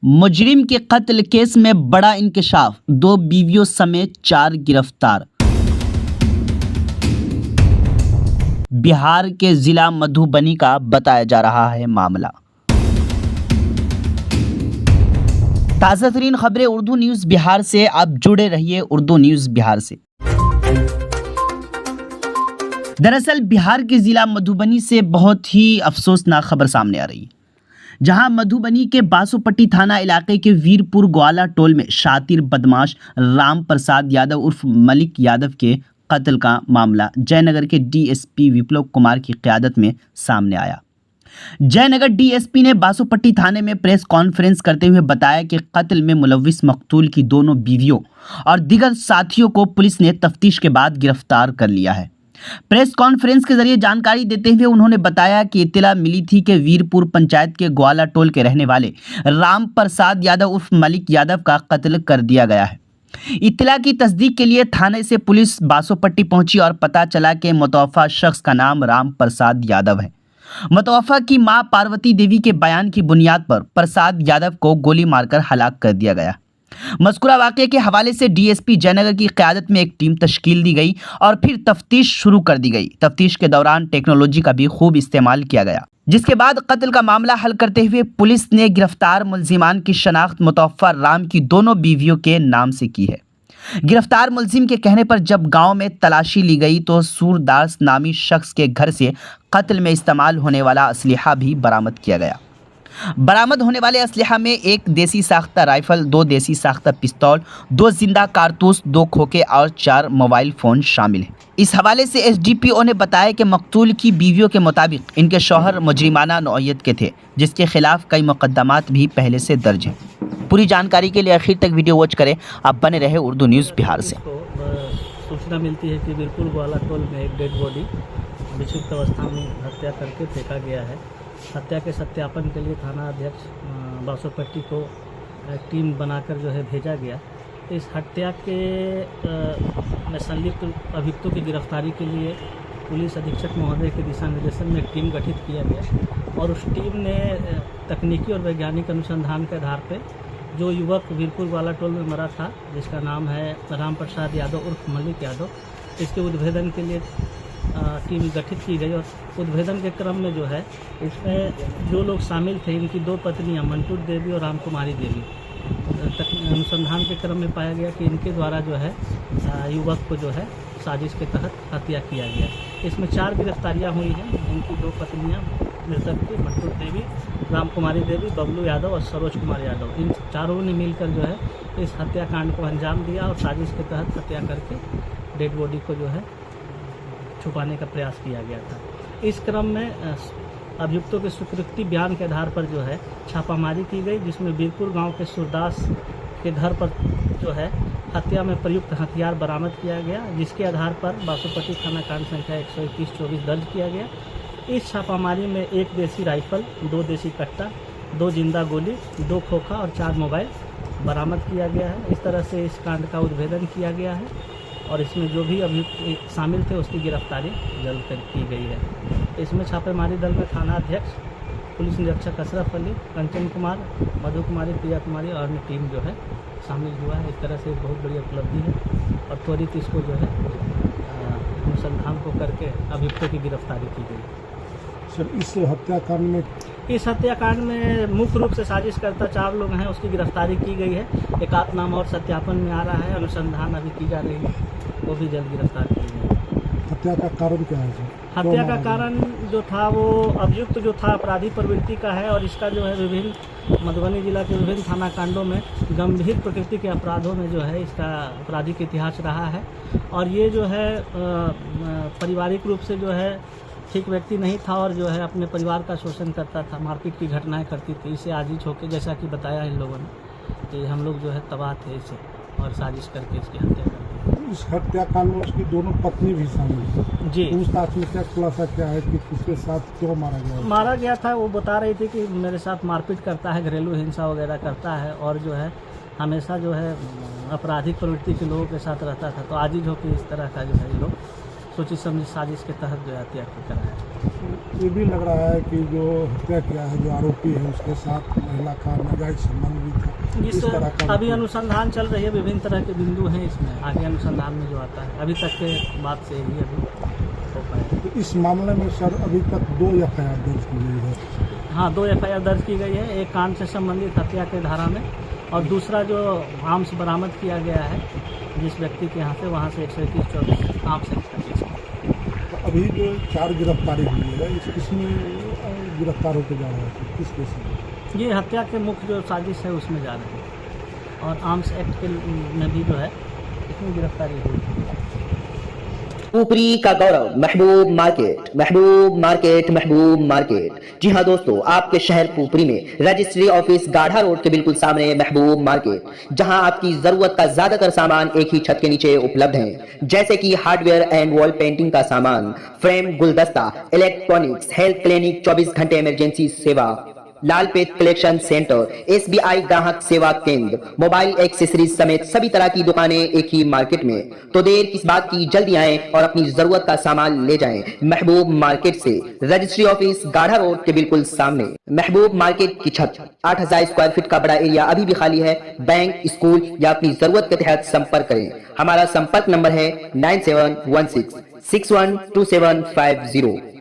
मुजरिम के कत्ल केस में बड़ा इंकशाफ, 2 बीवियों समेत 4 गिरफ्तार। बिहार के जिला मधुबनी का बताया जा रहा है मामला। ताज़ा तरीन खबरें उर्दू न्यूज़ बिहार से, आप जुड़े रहिए उर्दू न्यूज़ बिहार से। दरअसल बिहार के जिला मधुबनी से बहुत ही अफसोसनाक खबर सामने आ रही है, जहां मधुबनी के बासोपट्टी थाना इलाके के वीरपुर ग्वाला टोल में शातिर बदमाश राम प्रसाद यादव उर्फ मलिक यादव के कत्ल का मामला जयनगर के डीएसपी विप्लव कुमार की क़यादत में सामने आया। जयनगर डीएसपी ने बासोपट्टी थाने में प्रेस कॉन्फ्रेंस करते हुए बताया कि कत्ल में मुलव्विस मकतूल की दोनों बीवियों और दीगर साथियों को पुलिस ने तफ्तीश के बाद गिरफ्तार कर लिया है। प्रेस कॉन्फ्रेंस के जरिए जानकारी देते हुए उन्होंने बताया कि इत्तला मिली थी कि वीरपुर पंचायत के ग्वाला टोल के रहने वाले राम प्रसाद यादव उर्फ मलिक यादव का कत्ल कर दिया गया है। इत्तला की तस्दीक के लिए थाने से पुलिस बासोपट्टी पहुंची और पता चला कि मुतवफ़ा शख्स का नाम राम प्रसाद यादव है। मुतवफ़ा की मां पार्वती देवी के बयान की बुनियाद पर प्रसाद यादव को गोली मारकर हलाक कर दिया गया। मज़कूरा वाक़े के हवाले से डीएसपी जयनगर की क़यादत में एक टीम तश्कील दी गई और फिर तफ्तीश शुरू कर दी गई। तफ्तीश के दौरान टेक्नोलॉजी का भी खूब इस्तेमाल किया गया, जिसके बाद कत्ल का मामला हल करते हुए पुलिस ने गिरफ्तार मुलजिमान की शनाख्त मुतवफ़ा राम की दोनों बीवियों के नाम से की है। गिरफ्तार मुलजिम के कहने पर जब गांव में तलाशी ली गई तो सूरदास नामी शख्स के घर से कत्ल में इस्तेमाल होने वाला असलहा भी बरामद किया गया। बरामद होने वाले असलहा में 1 देसी साख्ता राइफल, 2 देसी साख्ता पिस्तौल, 2 जिंदा कारतूस, 2 खोखे और 4 मोबाइल फ़ोन शामिल हैं। इस हवाले से एसडीपीओ ने बताया कि मकतूल की बीवियों के मुताबिक इनके शौहर मुजरिमाना नौइयत के थे, जिसके खिलाफ कई मुकदमात भी पहले से दर्ज हैं। पूरी जानकारी के लिए आखिर तक वीडियो वॉच करें। आप बने रहे उर्दू न्यूज़ बिहार से। सूचना मिलती है कि वीरपुर ग्वाला टोल में एक डेड बॉडी विक्षिप्त अवस्था में हत्या करके फेंका गया है। हत्या के सत्यापन के लिए थाना अध्यक्ष बासोपट्टी को टीम बनाकर जो है भेजा गया। तो इस हत्या के में संलिप्त अभियुक्तों की गिरफ्तारी के लिए पुलिस अधीक्षक महोदय के दिशा निर्देशन में एक टीम गठित किया गया और उस टीम ने तकनीकी और वैज्ञानिक अनुसंधान के आधार पर जो युवक वीरपुर ग्वाला टोल में मरा था, जिसका नाम है राम प्रसाद यादव उर्फ मलिक यादव, इसके उद्भेदन के लिए टीम गठित की गई। और उद्भेदन के क्रम में जो है इसमें जो लोग शामिल थे, इनकी 2 पत्नियां मंटू देवी और राम कुमारी देवी, अनुसंधान के क्रम में पाया गया कि इनके द्वारा जो है युवक को जो है साजिश के तहत हत्या किया गया। इसमें 4 गिरफ्तारियां हुई हैं। इनकी 2 पत्नियां मृतक की मंटू देवी, राम कुमारी देवी, बबलू यादव और सरोज कुमार यादव, इन चारों ने मिलकर जो है इस हत्याकांड को अंजाम दिया और साजिश के तहत हत्या करके डेड बॉडी को जो है छुपाने का प्रयास किया गया था। इस क्रम में अभियुक्तों के स्वीकृति बयान के आधार पर जो है छापामारी की गई, जिसमें वीरपुर गांव के सूरदास के घर पर जो है हत्या में प्रयुक्त हथियार बरामद किया गया, जिसके आधार पर बासोपट्टी थाना कांड संख्या 121-24 दर्ज किया गया। इस छापामारी में 1 देसी राइफल, 2 देसी कट्टा, 2 जिंदा गोली, 2 खोखा और 4 मोबाइल बरामद किया गया है। इस तरह से इस कांड का उद्भेदन किया गया है और इसमें जो भी अभियुक्त शामिल थे उसकी गिरफ्तारी जल्द की गई है। इसमें छापेमारी दल में थाना अध्यक्ष, पुलिस निरीक्षक अशरफ अली, कंचन कुमार, मधु कुमारी, प्रिया कुमारी और अन्य टीम जो है शामिल हुआ है। इस तरह से बहुत बड़ी उपलब्धि है और त्वरित इसको जो है अनुसंधान को करके अभियुक्तों की गिरफ्तारी की गई। सर, इस हत्याकांड में मुख्य रूप से साजिशकर्ता 4 लोग हैं, उसकी गिरफ्तारी की गई है। एक आध नाम और सत्यापन में आ रहा है, अनुसंधान अभी की जा रही है, वो भी जल्द गिरफ्तार की गई। हत्या का कारण क्या है सर? हत्या का कारण जो था वो अभियुक्त जो था अपराधी प्रवृत्ति का है और इसका जो है विभिन्न मधुबनी जिला के विभिन्न थाना कांडों में गंभीर प्रकृति के अपराधों में जो है इसका आपराधिक इतिहास रहा है। और ये जो है पारिवारिक रूप से जो है ठीक व्यक्ति नहीं था और जो है अपने परिवार का शोषण करता था, मारपीट की घटनाएं करती थी। इसे आजीज होकर, जैसा कि बताया इन लोगों ने, कि हम लोग जो है तबाह थे इसे और साजिश करके इसकी हत्या कर दी। इस हत्याकांड में उसकी दोनों पत्नी भी शामिल है जी। पूछताछ में क्या खुलासा क्या है कि किसके साथ क्यों मारा गया था? वो बता रही थी कि मेरे साथ मारपीट करता है, घरेलू हिंसा वगैरह करता है और जो है हमेशा जो है आपराधिक प्रवृत्ति के लोगों के साथ रहता था। तो आजीज होकर इस तरह का जो है ये लोग सोची समझी साजिश के तहत जो है हत्या को कराया। ये भी लग रहा है कि जो हत्या किया है, जो आरोपी है, उसके साथ महिला का नाजायज संबंध भी था। इस तरह का अभी अनुसंधान चल रही है, विभिन्न तरह के बिंदु हैं इसमें, आगे अनुसंधान में जो आता है। अभी तक के बात से ही अभी हो पाया। तो इस मामले में सर अभी तक 2 FIR दर्ज की गई है। हाँ, 2 FIR दर्ज की गई है, एक कांड से संबंधित हत्या के धारा में, और दूसरा जो आर्म्स बरामद किया गया है जिस व्यक्ति के यहाँ से, वहाँ से 121-24 आर्म्स है। तो अभी जो 4 गिरफ्तारी हुई है, इसमें गिरफ्तार होकर जा रहा है किस केस में? ये हत्या के मुख्य जो साजिश है उसमें जा रहे हैं, और आर्म्स एक्ट के में भी जो है इसमें गिरफ्तारी हुई है। ऊपरी का गौरव, महबूब मार्केट, महबूब मार्केट, महबूब मार्केट। जी हाँ दोस्तों, आपके शहर पुपरी में रजिस्ट्री ऑफिस गाढ़ा रोड के बिल्कुल सामने महबूब मार्केट, जहां आपकी जरूरत का ज्यादातर सामान एक ही छत के नीचे उपलब्ध है, जैसे कि हार्डवेयर एंड वॉल पेंटिंग का सामान, फ्रेम, गुलदस्ता, इलेक्ट्रॉनिक्स, हेल्थ क्लिनिक, 24 घंटे इमरजेंसी सेवा, लालपेट कलेक्शन सेंटर, SBI ग्राहक सेवा केंद्र, मोबाइल एक्सेसरीज समेत सभी तरह की दुकानें एक ही मार्केट में। तो देर किस बात की, जल्दी आएं और अपनी जरूरत का सामान ले जाएं महबूब मार्केट से, रजिस्ट्री ऑफिस गाढ़ा रोड के बिल्कुल सामने। महबूब मार्केट की छत 8000 स्क्वायर फीट का बड़ा एरिया अभी भी खाली है। बैंक, स्कूल या अपनी जरूरत के तहत संपर्क करें। हमारा संपर्क नंबर है 9716 612750।